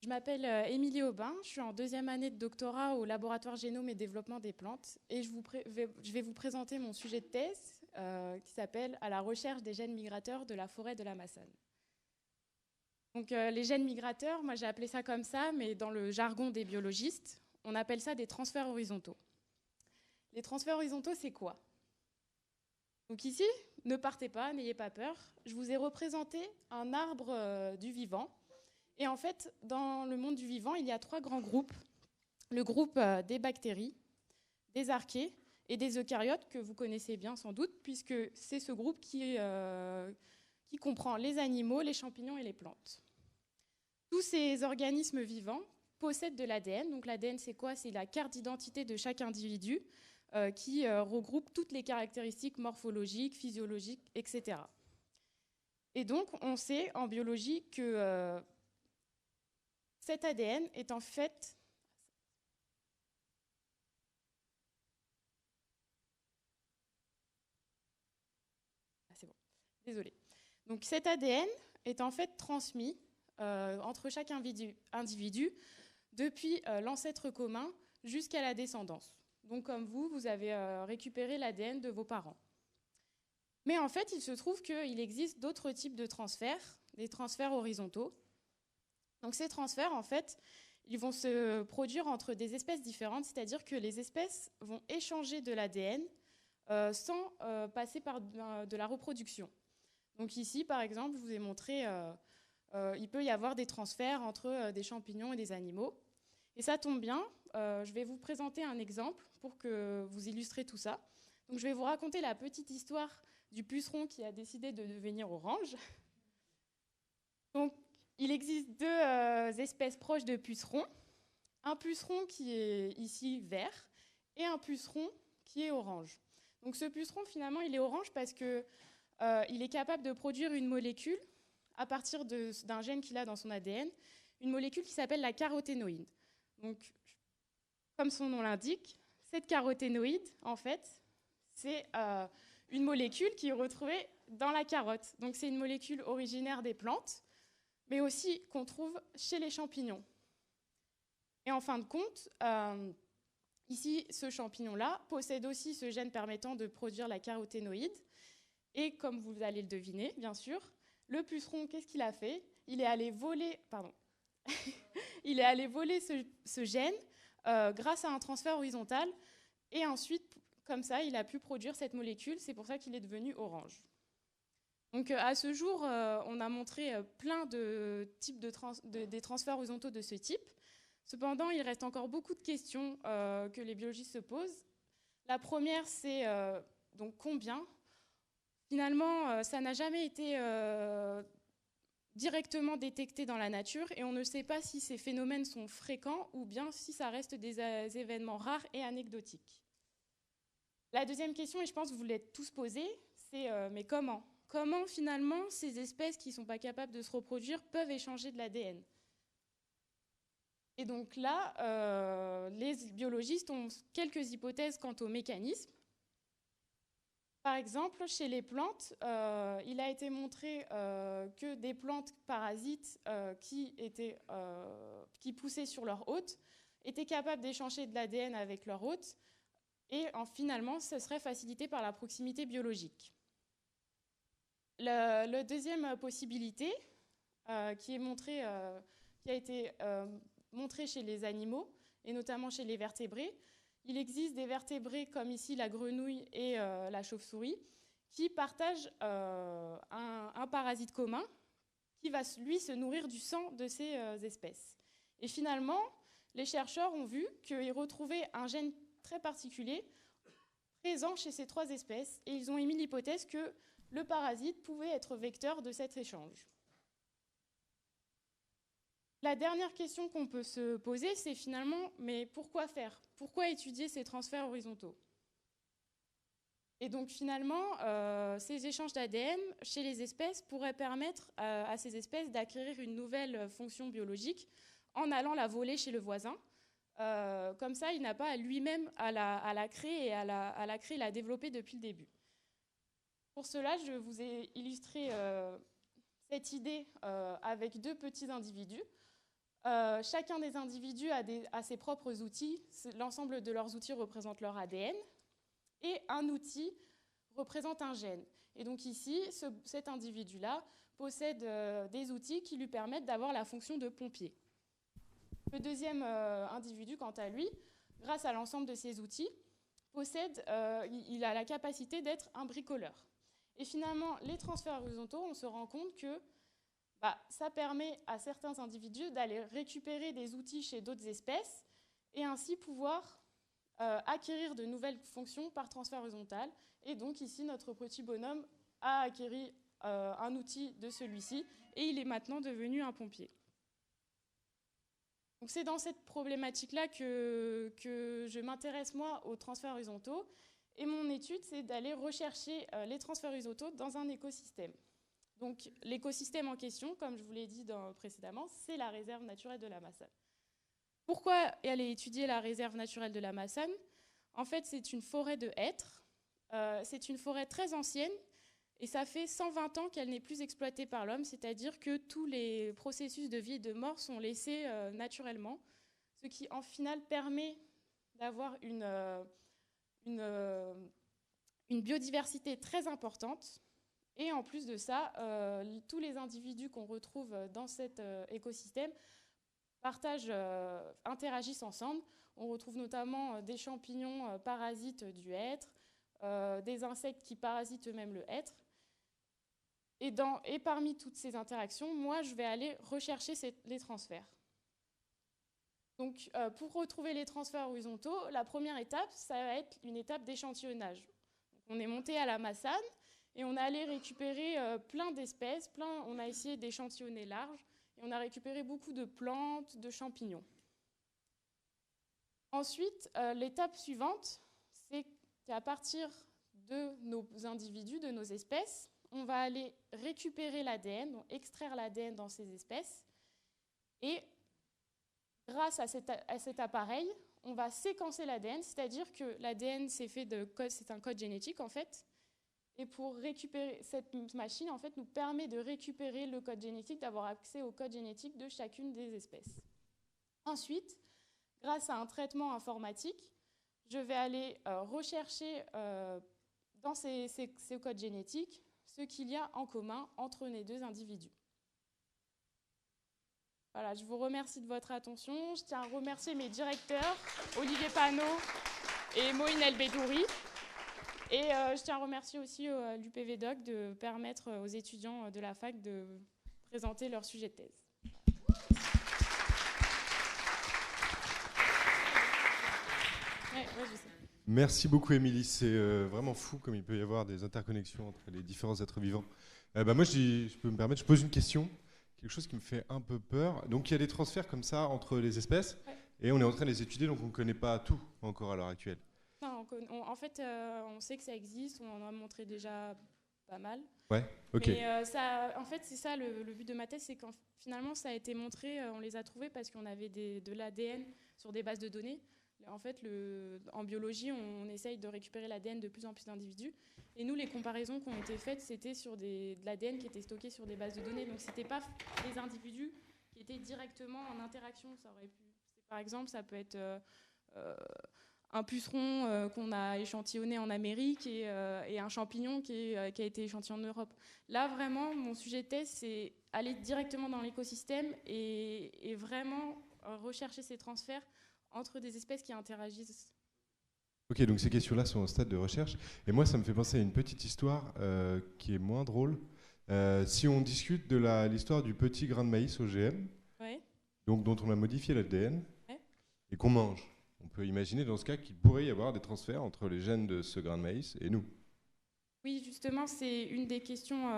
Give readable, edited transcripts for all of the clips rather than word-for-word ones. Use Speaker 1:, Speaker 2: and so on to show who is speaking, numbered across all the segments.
Speaker 1: Je m'appelle Émilie Aubin, je suis en deuxième année de doctorat au laboratoire Génome et Développement des plantes et je vais vous présenter mon sujet de thèse qui s'appelle « À la recherche des gènes migrateurs de la forêt de l'Amazonie ». Donc les gènes migrateurs, moi j'ai appelé ça comme ça, mais dans le jargon des biologistes, on appelle ça des transferts horizontaux. Les transferts horizontaux, c'est quoi? Donc ici, ne partez pas, n'ayez pas peur, je vous ai représenté un arbre du vivant. Et en fait, dans le monde du vivant, il y a trois grands groupes. Le groupe des bactéries, des archées et des eucaryotes, que vous connaissez bien sans doute, puisque c'est ce groupe qui comprend les animaux, les champignons et les plantes. Tous ces organismes vivants possèdent de l'ADN. Donc l'ADN, c'est quoi? C'est la carte d'identité de chaque individu qui regroupe toutes les caractéristiques morphologiques, physiologiques, etc. Et donc, on sait en biologie que cet ADN est en fait Donc cet ADN est en fait transmis entre chaque individu depuis l'ancêtre commun jusqu'à la descendance. Donc comme vous avez récupéré l'ADN de vos parents. Mais en fait, il se trouve qu'il existe d'autres types de transferts, des transferts horizontaux. Donc ces transferts, en fait, ils vont se produire entre des espèces différentes, c'est-à-dire que les espèces vont échanger de l'ADN sans passer par de la reproduction. Donc ici, par exemple, je vous ai montré, il peut y avoir des transferts entre des champignons et des animaux. Et ça tombe bien, je vais vous présenter un exemple pour que vous illustrez tout ça. Donc je vais vous raconter la petite histoire du puceron qui a décidé de devenir orange. Donc il existe deux espèces proches de pucerons. Un puceron qui est ici vert et un puceron qui est orange. Donc ce puceron, finalement, il est orange parce que il est capable de produire une molécule à partir d'un gène qu'il a dans son ADN, une molécule qui s'appelle la caroténoïde. Donc, comme son nom l'indique, cette caroténoïde, en fait, c'est une molécule qui est retrouvée dans la carotte. Donc, c'est une molécule originaire des plantes, mais aussi qu'on trouve chez les champignons. Et en fin de compte, ici, ce champignon-là possède aussi ce gène permettant de produire la caroténoïde. Et comme vous allez le deviner, bien sûr, le puceron, qu'est-ce qu'il a fait? Il est allé voler, il est allé voler ce gène grâce à un transfert horizontal. Et ensuite, comme ça, il a pu produire cette molécule. C'est pour ça qu'il est devenu orange. Donc à ce jour, on a montré plein de types des transferts horizontaux de ce type. Cependant, il reste encore beaucoup de questions que les biologistes se posent. La première, c'est donc combien? Finalement, ça n'a jamais été directement détecté dans la nature et on ne sait pas si ces phénomènes sont fréquents ou bien si ça reste des événements rares et anecdotiques. La deuxième question, et je pense que vous l'êtes tous posée, c'est mais comment? Comment finalement ces espèces qui ne sont pas capables de se reproduire peuvent échanger de l'ADN? Et donc là, les biologistes ont quelques hypothèses quant au mécanisme. Par exemple, chez les plantes, il a été montré que des plantes parasites qui poussaient sur leur hôte étaient capables d'échanger de l'ADN avec leur hôte et finalement, ce serait facilité par la proximité biologique. La deuxième possibilité qui a été montrée chez les animaux et notamment chez les vertébrés, il existe des vertébrés comme ici la grenouille et la chauve-souris qui partagent un parasite commun qui va lui se nourrir du sang de ces espèces. Et finalement, les chercheurs ont vu qu'ils retrouvaient un gène très particulier présent chez ces trois espèces et ils ont émis l'hypothèse que le parasite pouvait être vecteur de cet échange. La dernière question qu'on peut se poser, c'est finalement, mais pourquoi faire? Pourquoi étudier ces transferts horizontaux? Et donc finalement, ces échanges d'ADN chez les espèces pourraient permettre à ces espèces d'acquérir une nouvelle fonction biologique en allant la voler chez le voisin. Comme ça, il n'a pas lui-même à la créer et à la développer depuis le début. Pour cela, je vous ai illustré cette idée avec deux petits individus. Chacun des individus a ses propres outils. L'ensemble de leurs outils représente leur ADN. Et un outil représente un gène. Et donc ici, cet individu-là possède des outils qui lui permettent d'avoir la fonction de pompier. Le deuxième individu, quant à lui, grâce à l'ensemble de ses outils, il a la capacité d'être un bricoleur. Et finalement, les transferts horizontaux, on se rend compte que ça permet à certains individus d'aller récupérer des outils chez d'autres espèces et ainsi pouvoir acquérir de nouvelles fonctions par transfert horizontal. Et donc ici, notre petit bonhomme a acquis un outil de celui-ci et il est maintenant devenu un pompier. Donc c'est dans cette problématique-là que je m'intéresse moi aux transferts horizontaux. Et mon étude, c'est d'aller rechercher les transferts horizontaux dans un écosystème. Donc l'écosystème en question, comme je vous l'ai dit précédemment, c'est la réserve naturelle de la Massane. Pourquoi aller étudier la réserve naturelle de la Massane? En fait, c'est une forêt de hêtres. C'est une forêt très ancienne et ça fait 120 ans qu'elle n'est plus exploitée par l'homme, c'est-à-dire que tous les processus de vie et de mort sont laissés naturellement, ce qui en final permet d'avoir une biodiversité très importante. Et en plus de ça, tous les individus qu'on retrouve dans cet écosystème interagissent ensemble. On retrouve notamment des champignons parasites du hêtre, des insectes qui parasitent eux-mêmes le hêtre. Et parmi toutes ces interactions, moi, je vais aller rechercher les transferts. Donc, pour retrouver les transferts horizontaux, la première étape, ça va être une étape d'échantillonnage. On est monté à la Massane et on est allé récupérer plein d'espèces, on a essayé d'échantillonner large, et on a récupéré beaucoup de plantes, de champignons. Ensuite, l'étape suivante, c'est qu'à partir de nos individus, de nos espèces, on va aller récupérer l'ADN, donc extraire l'ADN dans ces espèces. Et grâce à cet appareil, on va séquencer l'ADN, c'est-à-dire que l'ADN, c'est un code génétique en fait. Et pour récupérer, cette machine en fait, nous permet de récupérer le code génétique, d'avoir accès au code génétique de chacune des espèces. Ensuite, grâce à un traitement informatique, je vais aller rechercher dans ces codes génétiques ce qu'il y a en commun entre les deux individus. Voilà, je vous remercie de votre attention. Je tiens à remercier mes directeurs, Olivier Panot et Moïne El Bedouri. Et je tiens à remercier aussi l'UPVDoc de permettre aux étudiants de la fac de présenter leur sujet de thèse. Ouais, je sais.
Speaker 2: Merci beaucoup, Émilie. C'est vraiment fou comme il peut y avoir des interconnexions entre les différents êtres vivants. Moi, je peux me permettre, je pose une question, quelque chose qui me fait un peu peur. Donc, il y a des transferts comme ça entre les espèces, et on est en train de les étudier, donc on ne connaît pas tout encore à l'heure actuelle.
Speaker 1: Non, en fait, on sait que ça existe, on en a montré déjà pas mal.
Speaker 2: Ouais, ok.
Speaker 1: Mais en fait, c'est ça le but de ma thèse, c'est quand finalement ça a été montré, on les a trouvés parce qu'on avait de l'ADN sur des bases de données. En fait, en biologie, on essaye de récupérer l'ADN de plus en plus d'individus. Et nous, les comparaisons qui ont été faites, c'était sur de l'ADN qui était stocké sur des bases de données. Donc, ce n'était pas des individus qui étaient directement en interaction. Ça aurait pu, par exemple, ça peut être un puceron qu'on a échantillonné en Amérique et un champignon qui a été échantillonné en Europe. Là, vraiment, mon sujet de thèse, c'est aller directement dans l'écosystème et vraiment rechercher ces transferts entre des espèces qui interagissent.
Speaker 2: Ok, donc ces questions-là sont au stade de recherche. Et moi, ça me fait penser à une petite histoire qui est moins drôle. Si on discute de l'histoire du petit grain de maïs OGM,
Speaker 1: ouais.
Speaker 2: Donc, dont on a modifié l'ADN,
Speaker 1: ouais.
Speaker 2: Et qu'on mange, on peut imaginer dans ce cas qu'il pourrait y avoir des transferts entre les gènes de ce grain de maïs et nous.
Speaker 1: Oui, justement, c'est une des questions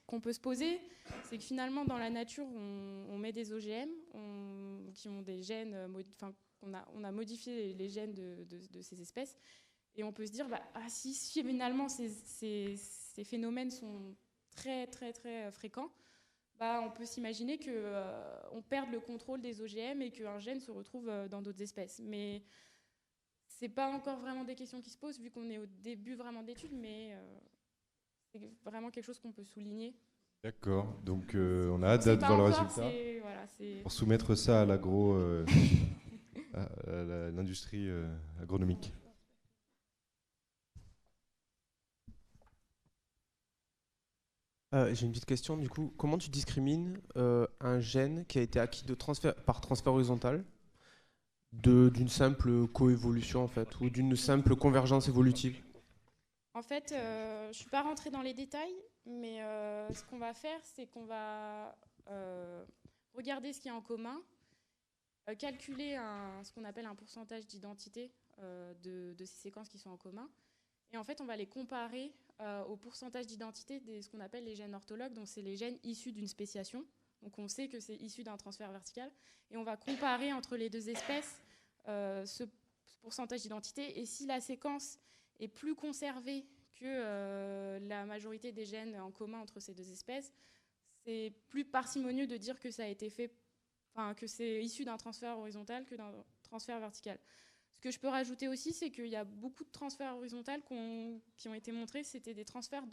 Speaker 1: qu'on peut se poser. C'est que finalement, dans la nature, on met des OGM qui ont des gènes, on a modifié les gènes de ces espèces. Et on peut se dire, si finalement ces phénomènes sont très, très, très fréquents, on peut s'imaginer qu'on perde le contrôle des OGM et qu'un gène se retrouve dans d'autres espèces. Mais ce n'est pas encore vraiment des questions qui se posent, vu qu'on est au début vraiment d'études, mais c'est vraiment quelque chose qu'on peut souligner.
Speaker 2: D'accord, donc on a hâte
Speaker 1: C'est
Speaker 2: de
Speaker 1: pas
Speaker 2: voir le
Speaker 1: encore,
Speaker 2: résultat
Speaker 1: voilà,
Speaker 2: pour soumettre ça à à l'industrie agronomique.
Speaker 3: J'ai une petite question, du coup, comment tu discrimines un gène qui a été acquis par transfert horizontal d'une simple coévolution en fait, ou d'une simple convergence évolutive?
Speaker 1: En fait, je ne suis pas rentrée dans les détails, mais ce qu'on va faire, c'est qu'on va regarder ce qu'il y a en commun, calculer ce qu'on appelle un pourcentage d'identité de ces séquences qui sont en commun. Et en fait, on va les comparer au pourcentage d'identité de ce qu'on appelle les gènes orthologues. Donc, c'est les gènes issus d'une spéciation. Donc, on sait que c'est issu d'un transfert vertical. Et on va comparer entre les deux espèces ce pourcentage d'identité. Et si la séquence est plus conservée que la majorité des gènes en commun entre ces deux espèces, c'est plus parcimonieux de dire que ça a été fait, que c'est issu d'un transfert horizontal que d'un transfert vertical. Ce que je peux rajouter aussi, c'est qu'il y a beaucoup de transferts horizontaux qui ont été montrés. C'était des transferts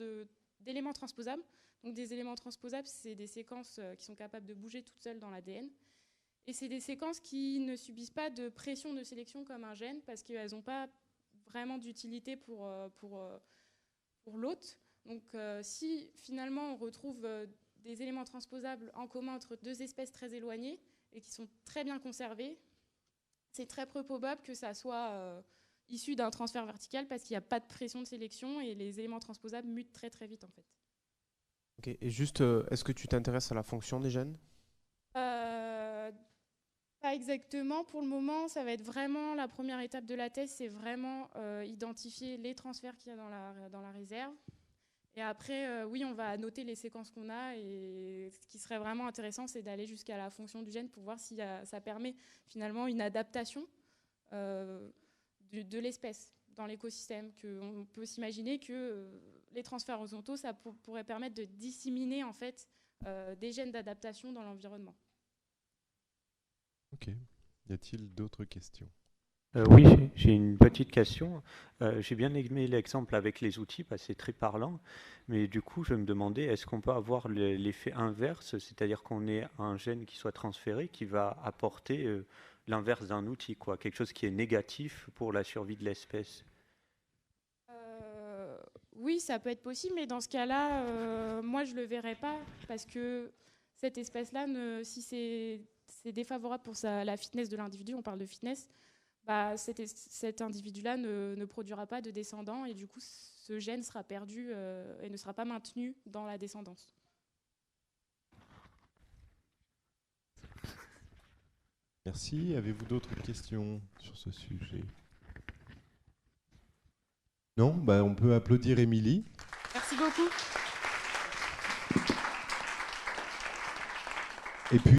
Speaker 1: d'éléments transposables. Donc des éléments transposables, c'est des séquences qui sont capables de bouger toutes seules dans l'ADN. Et c'est des séquences qui ne subissent pas de pression de sélection comme un gène parce qu'elles n'ont pas vraiment d'utilité pour l'hôte. Donc si finalement on retrouve des éléments transposables en commun entre deux espèces très éloignées et qui sont très bien conservées, c'est très peu probable que ça soit issu d'un transfert vertical parce qu'il n'y a pas de pression de sélection et les éléments transposables mutent très très vite en fait.
Speaker 3: Ok, et juste, est-ce que tu t'intéresses à la fonction des gènes?
Speaker 1: Pas exactement. Pour le moment, ça va être vraiment la première étape de la thèse, c'est vraiment identifier les transferts qu'il y a dans la réserve. Et après, oui, on va noter les séquences qu'on a. Et ce qui serait vraiment intéressant, c'est d'aller jusqu'à la fonction du gène pour voir si ça permet finalement une adaptation de l'espèce dans l'écosystème. On peut s'imaginer que les transferts horizontaux, ça pourrait permettre de disséminer en fait, des gènes d'adaptation dans l'environnement.
Speaker 2: Ok. Y a-t-il d'autres questions?
Speaker 4: Oui, j'ai une petite question. J'ai bien aimé l'exemple avec les outils parce que c'est très parlant. Mais du coup, je me demandais, est-ce qu'on peut avoir l'effet inverse, c'est-à-dire qu'on ait un gène qui soit transféré, qui va apporter l'inverse d'un outil, quoi, quelque chose qui est négatif pour la survie de l'espèce?
Speaker 1: Oui, ça peut être possible, mais dans ce cas-là, moi, je ne le verrais pas parce que cette espèce-là, si c'est défavorable pour la fitness de l'individu, on parle de fitness, bah, cet individu-là ne produira pas de descendants et du coup, ce gène sera perdu et ne sera pas maintenu dans la descendance.
Speaker 2: Merci. Avez-vous d'autres questions sur ce sujet? Non? Bah, on peut applaudir Émilie.
Speaker 1: Merci beaucoup.
Speaker 2: Et puis